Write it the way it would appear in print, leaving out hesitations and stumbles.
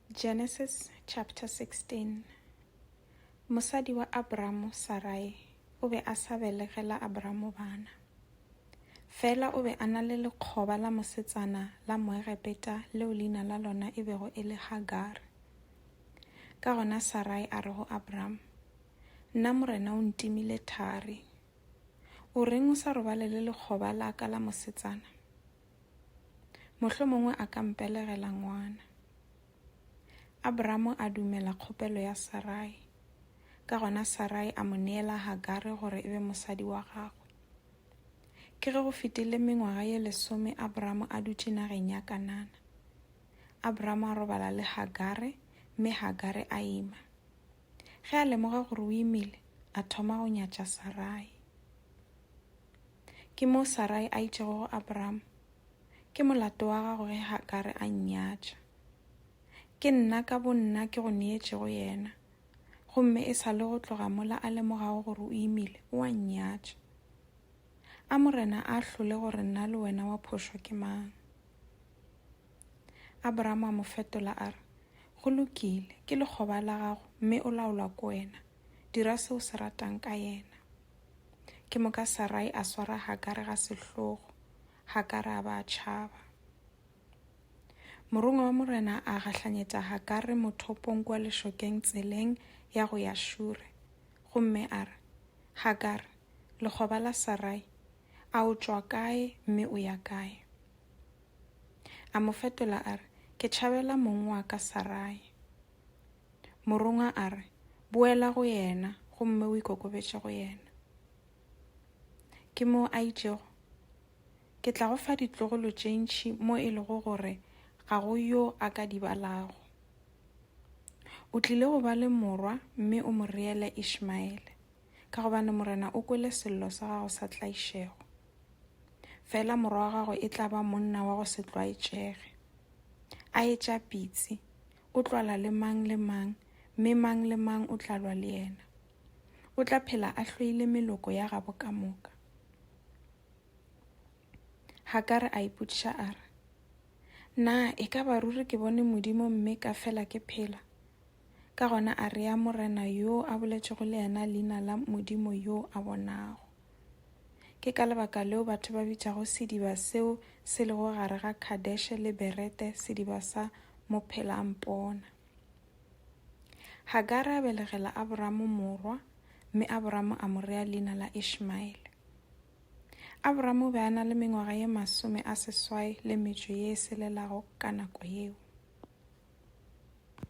Genesis chapter 16. Mosadi wa Abramo, Sarai, o be a sa belegela Abramo bana. Fela o be a na le lekgoba la mosetsana la Moegepeta leo leina la lona e bego e le Hagar. Ka gona Sarai a re go Abramo, nna morena o ntimile thari. O reng o sa robale le lekgoba la ka la mosetsana? Mohlomongwe a ka mpelegela ngwana. Abramo a dumela kgopelo ya Sarai. Ka gona Sarai a mo neela Hagare gore e be mosadi wa gagwe. Ke ge go fetile mengwaga ye 10 Abramo a dutše nageng ya Kanana. Abramo a robala le Hagare, mme Hagare a ima. Ge a lemoga gore o imile, a thoma go nyatša Sarai. Ke moo Sarai a itšego go Abramo, ke molato wa gago ge Hagare a nnyatša. Ke nna ka bonna ke go neetšego yena, gomme e sa le go tloga mola a lemogago gore o imile, o a nnyatša. A morena a hlole gore nna le wena wa phošwa ke mang. Abramo a mo fetola a re, go lokile, ke lekgoba la gago, mme o laolwa ke wena. Dira se o se ratang ka yena. Ke moka Sarai a swara Hagare ga sehlogo, Hagare a ba a tšhaba. Morongwa wa morena a gahlanyetša Hagare mothopong kwa lešokeng tseleng ya go ya Shure, gomme a re, Hagare, lekgoba la Sarai, a o tšwa kae mme o ya kae? A mo fetola a re, ke tšhabela mong wa ka Sarai. Morongwa a re, boela go yena, gomme o ikokobetše go yena. Ke moo a itšego, ke tla go fa ditlogolo tše ntši mo e lego gore ga go yo a ka di balago. O tlile go ba le morwa mme o mo reele Ishmaele, ka gobane morena o kwele sello sa gago sa tlaišego. Fela morwa wa gago e tla ba monna wa go se tlwaetšege. A etša pitsi, o tlwala le mang, mme mang le mang o tla lwa le yena. O tla phela a hloile meloko ya gabo ka moka. Hagare a ipotšiša a re, na e ka ba ruri ke bone Modimo mme ka fela ke phela? Ka gona a rea morena yo a boletšego le yena leina la Modimo yo a bonago. Ke ka lebaka leo batho ba bitšago sediba seo se lego gare ga Kadesh le Berete sediba sa Mophelampona. Hagare a belegela Abramo morwa, mme Abramo a mo rea leina la Ishmaele. Abramo be a na le mengwaga ye 80 le metšo ye e selelago ka nako yeo.